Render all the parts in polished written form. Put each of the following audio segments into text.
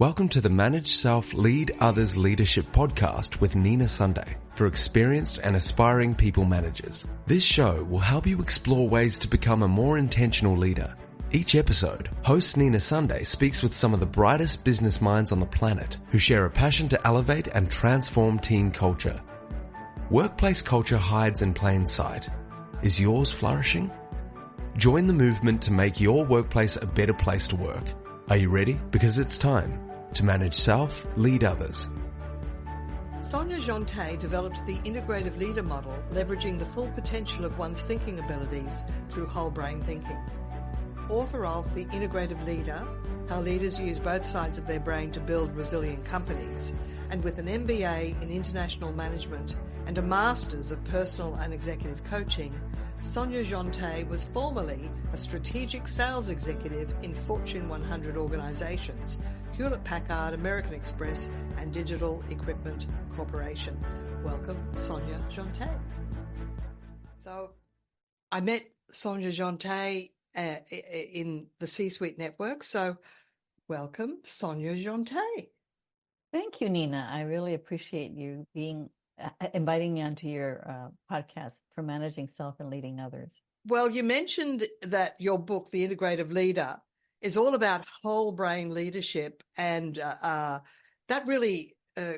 Welcome to the Manage Self, Lead Others Leadership podcast with Nina Sunday for experienced and aspiring people managers. This show will help you explore ways to become a more intentional leader. Each episode, host Nina Sunday speaks with some of the brightest business minds on the planet who share a passion to elevate and transform team culture. Workplace culture hides in plain sight. Is yours flourishing? Join the movement to make your workplace a better place to work. Are you ready? Because it's time to manage self, lead others. Sonia Jeantet developed the Integrative Leader model, leveraging the full potential of one's thinking abilities through whole-brain thinking. Author of The Integrative Leader, How Leaders Use Both Sides of Their Brain to Build Resilient Companies, and with an MBA in International Management and a Master's of Personal and Executive Coaching, Sonia Jeantet was formerly a strategic sales executive in Fortune 100 organizations, Hewlett-Packard, American Express, and Digital Equipment Corporation. Welcome, Sonia Jeantet. So I met Sonia Jeantet in the C-Suite network. So welcome, Sonia Jeantet. Thank you, Nina. I really appreciate you inviting me onto your podcast for managing self and leading others. Well, you mentioned that your book, The Integrative Leader, is all about whole brain leadership, and that really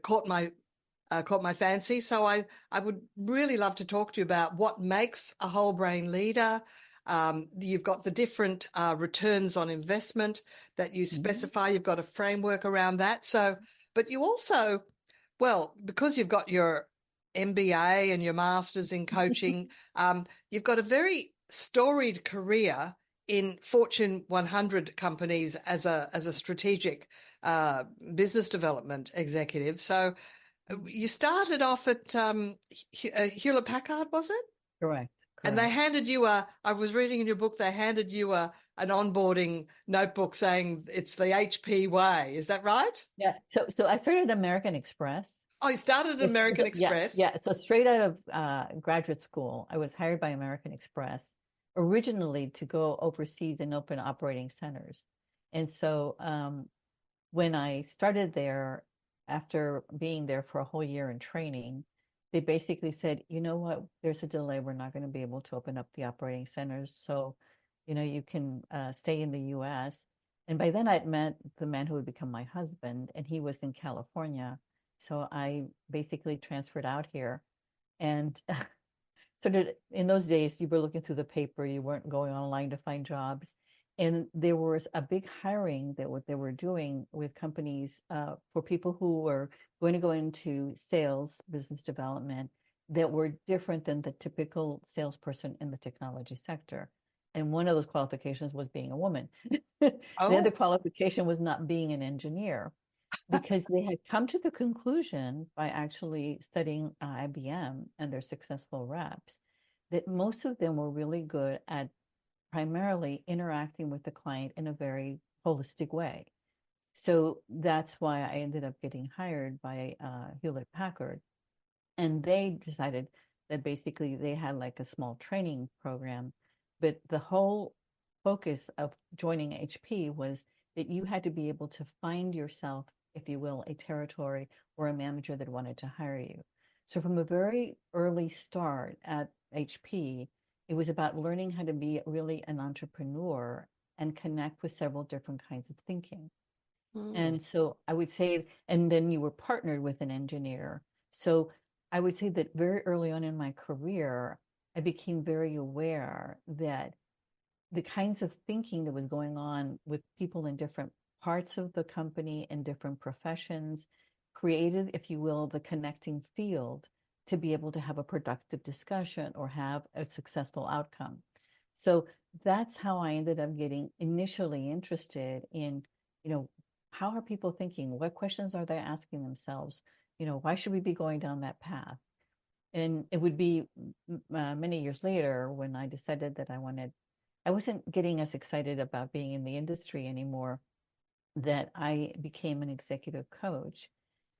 caught my fancy. So I would really love to talk to you about what makes a whole brain leader. You've got the different returns on investment that you specify. You've got a framework around that. So, but you also, well, because you've got your MBA and your master's in coaching, you've got a very storied career in Fortune 100 companies as a strategic business development executive. So you started off at Hewlett-Packard, was it? Correct. And they handed you I was reading in your book, they handed you an onboarding notebook saying it's the HP way. Is that right? Yeah. So I started at American Express. Oh, you started at American Express? Yeah. So straight out of graduate school, I was hired by American Express originally to go overseas and open operating centers. And so when I started there, after being there for a whole year in training, they basically said, you know what, there's a delay. We're not going to be able to open up the operating centers. So, you can stay in the U.S. And by then I'd met the man who would become my husband, and he was in California. So I basically transferred out here. And in those days, you were looking through the paper, you weren't going online to find jobs. And there was a big hiring that what they were doing with companies for people who were going to go into sales, business development, that were different than the typical salesperson in the technology sector. And one of those qualifications was being a woman. The other qualification was not being an engineer, because they had come to the conclusion by actually studying IBM and their successful reps that most of them were really good at primarily interacting with the client in a very holistic way. So that's why I ended up getting hired by Hewlett-Packard. And they decided that basically they had like a small training program, but the whole focus of joining HP was that you had to be able to find yourself, if you will, a territory or a manager that wanted to hire you. So from a very early start at HP, it was about learning how to be really an entrepreneur and connect with several different kinds of thinking. And so I would say, and then you were partnered with an engineer. So I would say that very early on in my career, I became very aware that the kinds of thinking that was going on with people in different parts of the company and different professions created, if you will, the connecting field to be able to have a productive discussion or have a successful outcome. So that's how I ended up getting initially interested in, how are people thinking? What questions are they asking themselves? Why should we be going down that path? And it would be many years later when I decided that I wasn't getting as excited about being in the industry anymore, that I became an executive coach.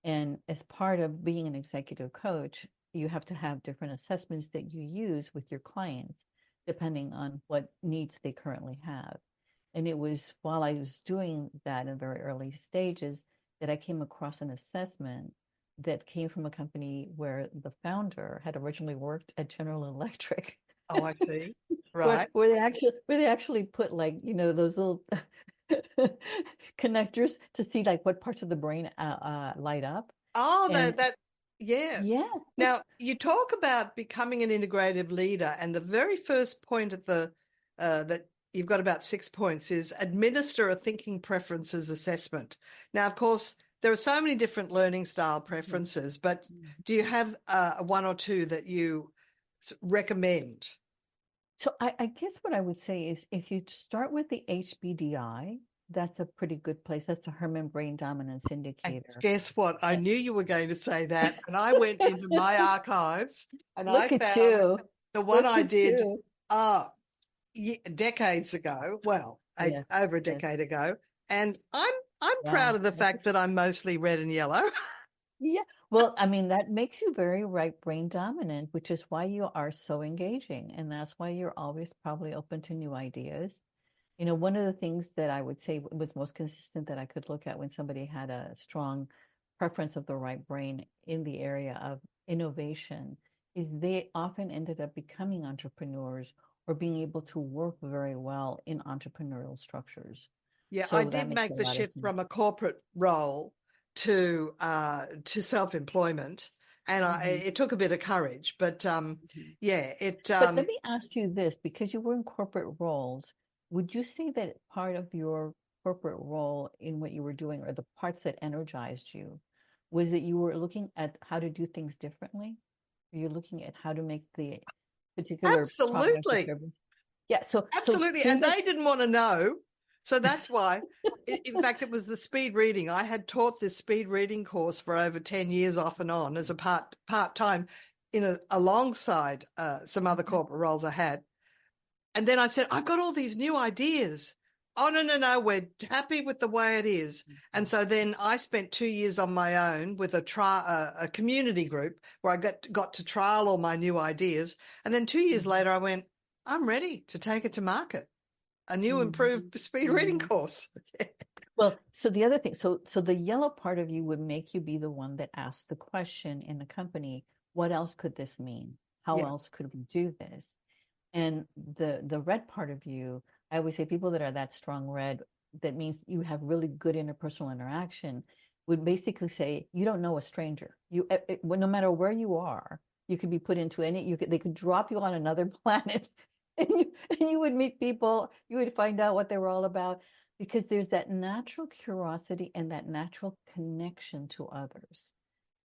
And as part of being an executive coach, you have to have different assessments that you use with your clients, depending on what needs they currently have. And it was while I was doing that in very early stages that I came across an assessment that came from a company where the founder had originally worked at General Electric. Oh, I see. where Right. where they actually put, like, those little connectors to see like what parts of the brain light up. Oh, And yeah. yeah. Now, you talk about becoming an integrative leader, and the very first point at that you've got about 6 points is administer a thinking preferences assessment. Now, of course, there are so many different learning style preferences, but do you have one or two that you recommend? So I guess what I would say is if you start with the HBDI, that's a pretty good place. That's a Herman Brain Dominance And Indicator. guess what? I And knew you were going to say that, and I went into my archives and I look at found you. the one Look I at did you. decades ago. Well, Yes, over a yes. decade ago, and I'm proud Wow. of the fact that I'm mostly red and yellow. Yeah. Well, I mean, that makes you very right brain dominant, which is why you are so engaging. And that's why you're always probably open to new ideas. One of the things that I would say was most consistent that I could look at when somebody had a strong preference of the right brain in the area of innovation is they often ended up becoming entrepreneurs or being able to work very well in entrepreneurial structures. Yeah, I So that did makes a make the lot of shift sense. from a corporate role to self-employment, and Mhm, it took a bit of courage, but mhm. yeah, it But let me ask you this, because you were in corporate roles, would you say that part of your corporate role in what you were doing, or the parts that energized you, was that you were looking at how to do things differently? You're looking at how to make the particular product or absolutely. service. Yeah, so Absolutely. things And like they didn't want to know. So that's why, in fact, it was the speed reading. I had taught this speed reading course for over 10 years off and on as a part-time alongside some other Mhm, corporate roles I had. And then I said, I've got all these new ideas. Oh, no, no, no. We're happy with the way it is. And mhm, so then I spent 2 years on my own with a community group where I got to trial all my new ideas. And then 2 years mhm, later, I went, I'm ready to take it to market. A new mhm, improved speed reading mhm. course. Well, so the other thing, so the yellow part of you would make you be the one that asks the question in the company, what else could this mean? How Yeah. else could we do this? And the red part of you, I always say people that are that strong red, that means you have really good interpersonal interaction, would basically say you don't know a stranger. Well, no matter where you are, you could be put into they could drop you on another planet, and you would meet people, you would find out what they were all about, because there's that natural curiosity and that natural connection to others.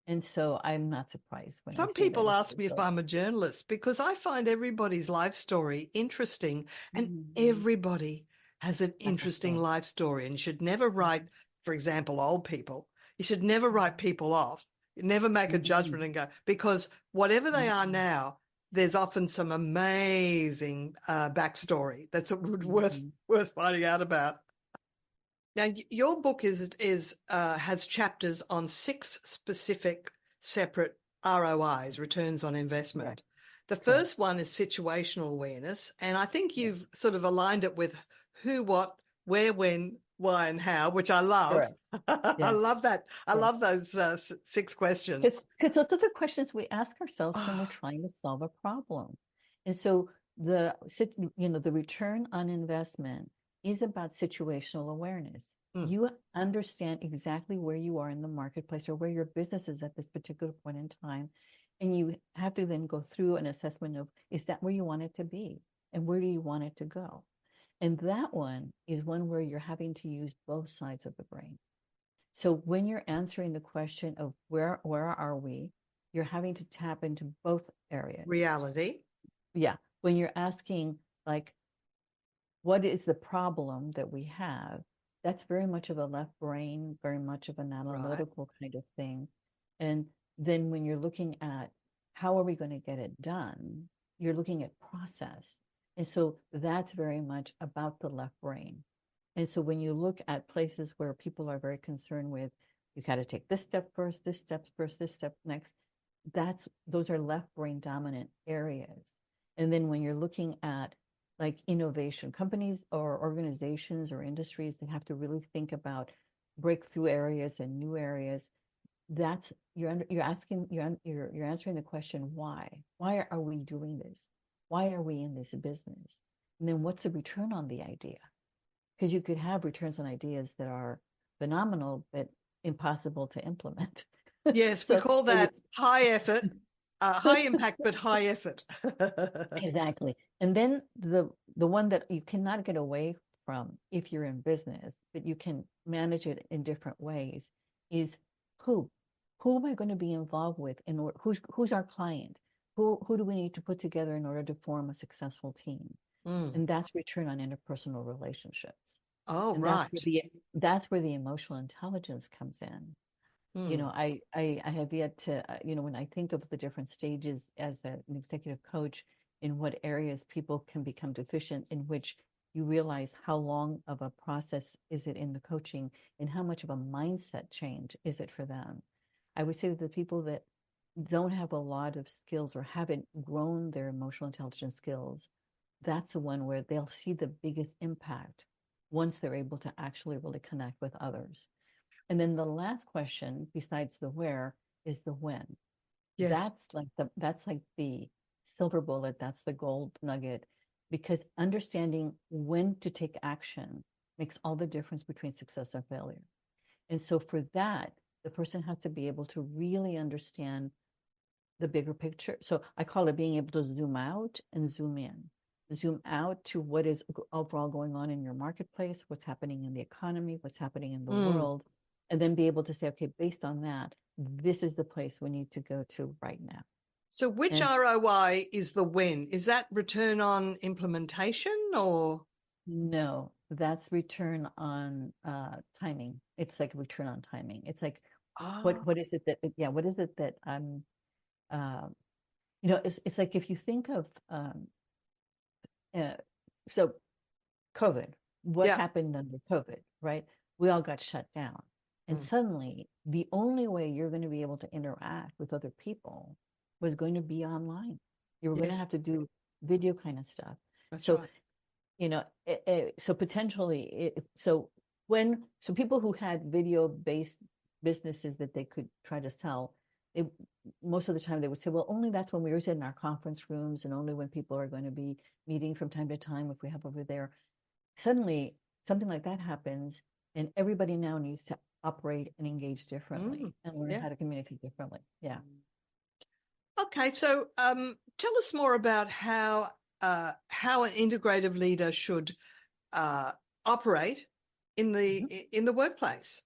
And so I'm not surprised when I Some say that people it's ask me if so. I'm a journalist because I find everybody's life story interesting, and Mhm. everybody has an That's a interesting story. life story. And you should never write, for example, old people. You should never write Mhm. people off. You never make a Mhm. judgment and go, because whatever they are Mhm. now, there's often some amazing backstory that's worth Mhm. worth finding out about. Now, your book is has chapters on 6 specific separate ROIs, returns on Correct. investment. The Correct. first one is situational awareness, and I think Yes. you've sort of aligned it with who, what, where, when, why, and how, which I love. Correct. I Yes. love that. I Yes. love those 6 questions. Because those are the questions we ask ourselves when we're Oh, trying to solve a problem. And so the return on investment is about situational awareness. mm, You understand exactly where you are in the marketplace or where your business is at this particular point in time. And you have to then go through an assessment of, is that where you want it to be? And where do you want it to go? And that one is one where you're having to use both sides of the brain. So when you're answering the question of where are we, you're having to tap into both areas. reality. Yeah. When you're asking, like, what is the problem that we have, that's very much of a left brain, very much of an Right. analytical kind of thing. And then when you're looking at how are we going to get it done, you're looking at process. And so that's very much about the left brain. And so when you look at places where people are very concerned with, you got to take this step first, this step first, this step next, those are left brain dominant areas. And then when you're looking at like innovation. Companies or organizations or industries, they have to really think about breakthrough areas and new areas. That's you're asking you're answering the question why? Why are we doing this? Why are we in this business? And then what's the return on the idea? Because you could have returns on ideas that are phenomenal but impossible to implement. Yes, we So call that high effort, high impact, but high effort. exactly. And then the one that you cannot get away from if you're in business, but you can manage it in different ways is who? Who am I going to be involved with in order who's our client? Who do we need to put together in order to form a successful team? Mm. And that's return on interpersonal relationships. Oh, And right. that's where the emotional intelligence comes in. Mm. I have yet to, when I think of the different stages as an executive coach, in what areas people can become deficient, in which you realize how long of a process is it in the coaching and how much of a mindset change is it for them. I would say that the people that don't have a lot of skills or haven't grown their emotional intelligence skills, that's the one where they'll see the biggest impact once they're able to actually really connect with others. And then the last question, besides the where, is the when. Yes. That's like the silver bullet, that's the gold nugget, because understanding when to take action makes all the difference between success and failure. And so for that, the person has to be able to really understand the bigger picture. So I call it being able to zoom out and zoom in. Zoom out to what is overall going on in your marketplace, what's happening in the economy, what's happening in the Mm. world, and then be able to say, okay, based on that, this is the place we need to go to right now. So which And ROI is the when? Is that return on implementation or? no, that's return on timing. It's like return on timing. It's like Ah, what is it that what is it that I'm uh, it's like if you think of uh, so COVID, what yeah. happened under COVID, right? We all got shut down. And Mm. suddenly, the only way you're going to be able to interact with other people was going to be online. You were going to Yes, have to do video kind of stuff. that's So, right. so potentially, so people who had video based businesses that they could try to sell, it, most of the time they would say, well, only that's when we were in our conference rooms and only when people are going to be meeting from time to time if we have over there. Suddenly something like that happens and everybody now needs to operate and engage Mm. differently and learn Yeah. how to communicate differently. Yeah. Okay, so tell us more about how an integrative leader should uh, operate Mhm. in the workplace.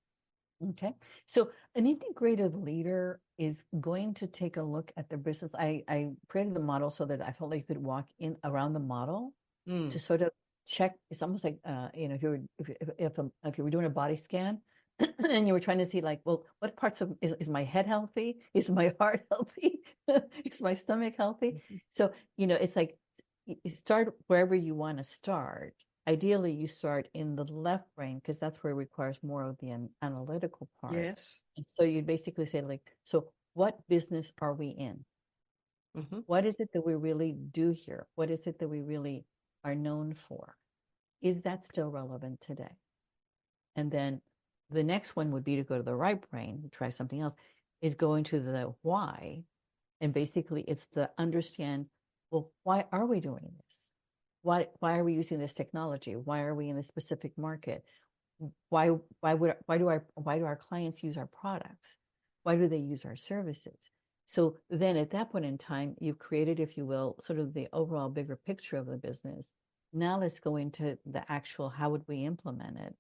Okay. So an integrative leader is going to take a look at their business. I created the model so that I felt like you could walk in around the model to Mm. sort of check. It's almost like if you were doing a body scan and you were trying to see like, well, what parts of is my head healthy? Is my heart healthy? Is my stomach healthy? So it's like you start wherever you want to start. Ideally, you start in the left brain because that's where it requires more of the analytical part. Yes. And so you basically say like, so what business are we in? Hmm. What is it that we really do here? What is it that we really are known for? Is that still relevant today? And then the next one would be to go to the right brain, try something else, is going to the why. And basically it's the understand, well, why are we doing this? Why are we using this technology? Why are we in this specific market? Why do our clients use our products? Why do they use our services? So then at that point in time, you've created, if you will, sort of the overall bigger picture of the business. Now let's go into the actual how would we implement it?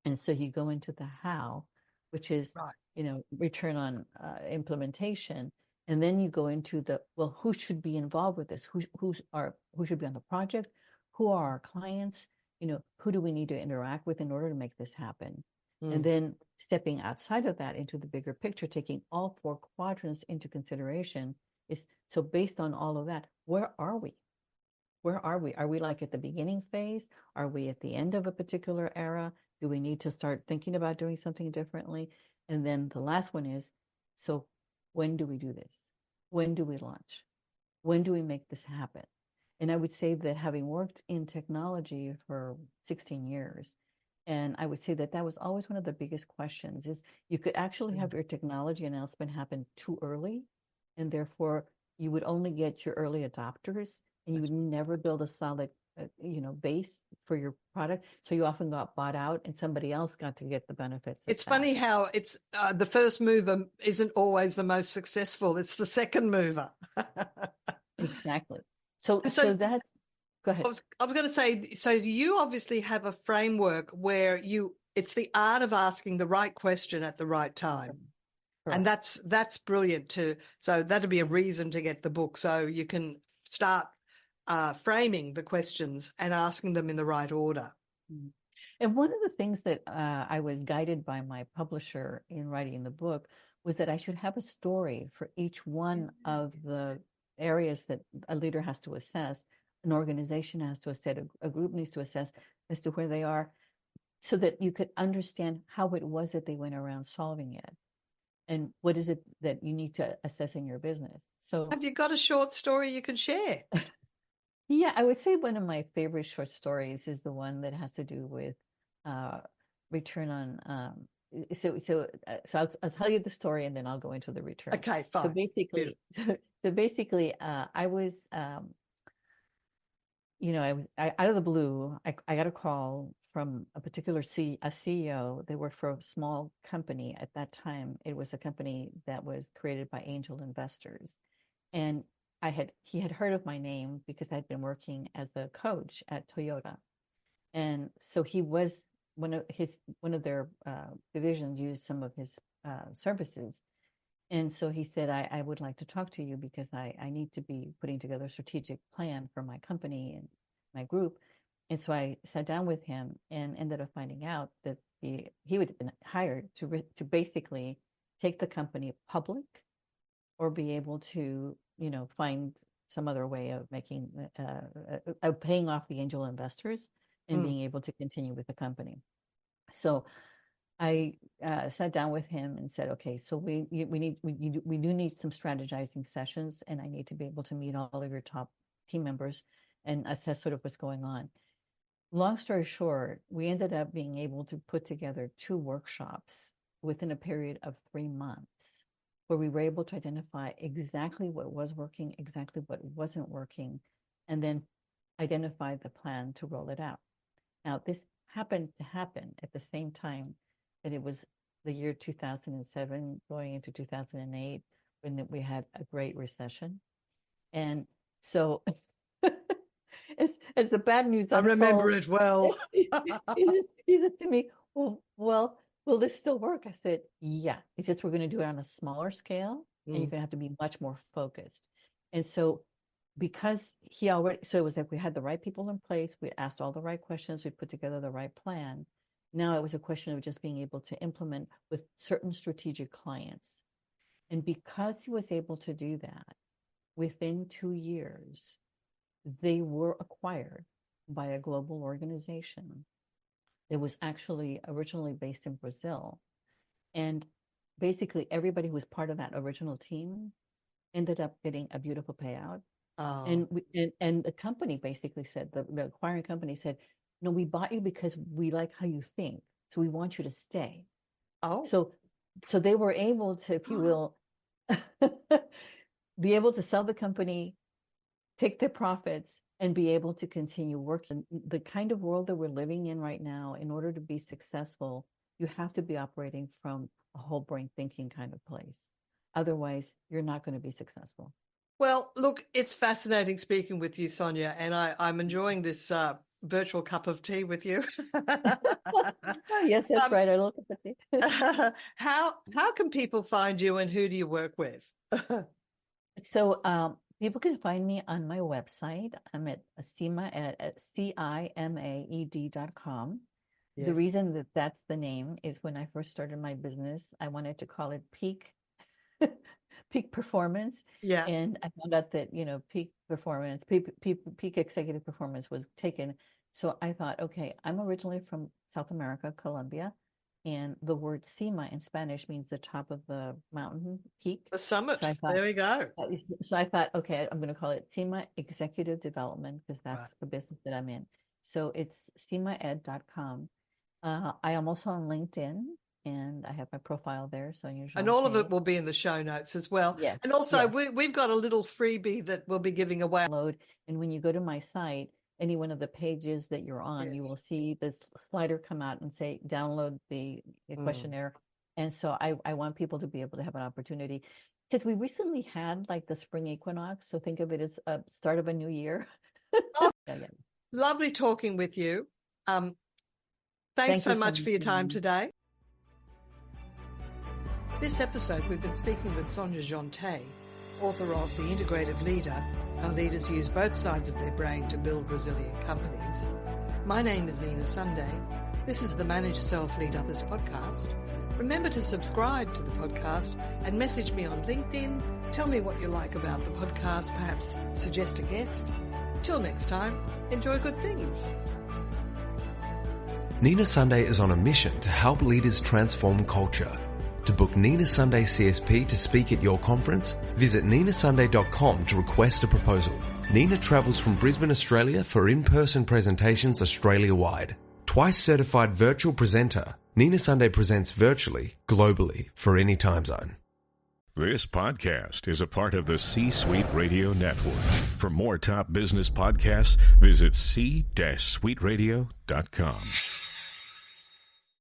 And so you go into the how, which is, Right. return on implementation. And then you go into the, well, who should be involved with this? Who should be on the project? Who are our clients? Who do we need to interact with in order to make this happen? And Mm. then stepping outside of that into the bigger picture, taking all four quadrants into consideration is, so based on all of that, where are we? Where are we? Are we like at the beginning phase? Are we at the end of a particular era? Do we need to start thinking about doing something differently? And then the last one is, so when do we do this? When do we launch? When do we make this happen? And I would say that having worked in technology for 16 years, and I would say that that was always one of the biggest questions is you could actually have your technology announcement happen too early, and therefore you would only get your early adopters, and you would never build a solid, base for your product. So you often got bought out, and somebody else got to get the benefits of It's that. funny how it's the first mover isn't always the most successful. It's the second mover. Exactly. So So that's, go ahead. I was going to say, so you obviously have a framework where it's the art of asking the right question at the right time. Correct. And that's brilliant too. So that'd be a reason to get the book. So you can start framing the questions and asking them in the right order. And one of the things that I was guided by my publisher in writing the book was that I should have a story for each one of the areas that a leader has to assess, an organization has to assess, a group needs to assess as to where they are, so that you could understand how it was that they went around solving it. And what is it that you need to assess in your business? So have you got a short story you can share? Yeah, I would say one of my favorite short stories is the one that has to do with return on. I'll tell you the story and then I'll go into the return. Okay, fine. So basically, I was, out of the blue, I got a call from a particular CEO. They worked for a small company at that time. It was a company that was created by angel investors, and he had heard of my name because I'd been working as a coach at Toyota. And so he was one of their divisions used some of his services. And so he said, I would like to talk to you because I need to be putting together a strategic plan for my company and my group. And so I sat down with him and ended up finding out that he would have been hired to basically take the company public or be able to, find some other way of making, paying off the angel investors and being able to continue with the company. So I sat down with him and said, okay, so we do need some strategizing sessions, and I need to be able to meet all of your top team members and assess sort of what's going on. Long story short, we ended up being able to put together 2 workshops within a period of 3 months, where we were able to identify exactly what was working, exactly what wasn't working, and then identify the plan to roll it out. Now, this happened to happen at the same time that it was the year 2007 going into 2008, when we had a great recession. And so as the bad news I remember it well. he said to me, well, will this still work? I said, yeah, it's just we're going to do it on a smaller scale, and you're going to have to be much more focused. And so because so it was like we had the right people in place, we asked all the right questions, we put together the right plan. Now it was a question of just being able to implement with certain strategic clients. And because he was able to do that, within 2 years, they were acquired by a global organization that was actually originally based in Brazil. And basically everybody who was part of that original team ended up getting a beautiful payout. Oh. And the company basically said, the acquiring company said, no, we bought you because we like how you think. So we want you to stay. Oh. So they were able to, if you will, be able to sell the company, take their profits, and be able to continue working. The kind of world that we're living in right now, in order to be successful, you have to be operating from a whole brain thinking kind of place. Otherwise, you're not going to be successful. Well, look, it's fascinating speaking with you, Sonia, and I'm enjoying this virtual cup of tea with you. Oh, yes, that's right. I love cup of tea. How can people find you, and who do you work with? So people can find me on my website. I'm at cimaed.com. Yes. The reason that that's the name is when I first started my business, I wanted to call it Peak Performance. Yeah. And I found out that, peak performance, peak executive performance was taken. So I thought, okay, I'm originally from South America, Colombia. And the word cima in Spanish means the top of the mountain peak. The summit. So I thought, there we go. So I thought, okay, I'm going to call it CIMA Executive Development because that's Right. the business that I'm in. So it's cimaed.com. I am also on LinkedIn, and I have my profile there, Sonia Jeantet. And all of it will be in the show notes as well. Yes. And also, yes. we've got a little freebie that we'll be giving away. And when you go to my site, any one of the pages that you're on, you Yes. will see this slider come out and say, download the questionnaire. And so I want people to be able to have an opportunity, because we recently had like the spring equinox. So think of it as a start of a new year. Oh, yeah. Lovely talking with you. Thanks so much for your time today. This episode, we've been speaking with Sonia Jeantet, author of The Integrative Leader, How Leaders Use Both Sides of Their Brain to Build Resilient Companies. My name is Nina Sunday. This is the Manage Self, Lead Others podcast. Remember to subscribe to the podcast and message me on LinkedIn. Tell me what you like about the podcast, perhaps suggest a guest. Till next time, enjoy good things. Nina Sunday is on a mission to help leaders transform culture. To book Nina Sunday CSP to speak at your conference, visit ninasunday.com to request a proposal. Nina travels from Brisbane, Australia for in-person presentations Australia-wide. Twice certified virtual presenter, Nina Sunday presents virtually, globally, for any time zone. This podcast is a part of the C-Suite Radio Network. For more top business podcasts, visit c-suiteradio.com.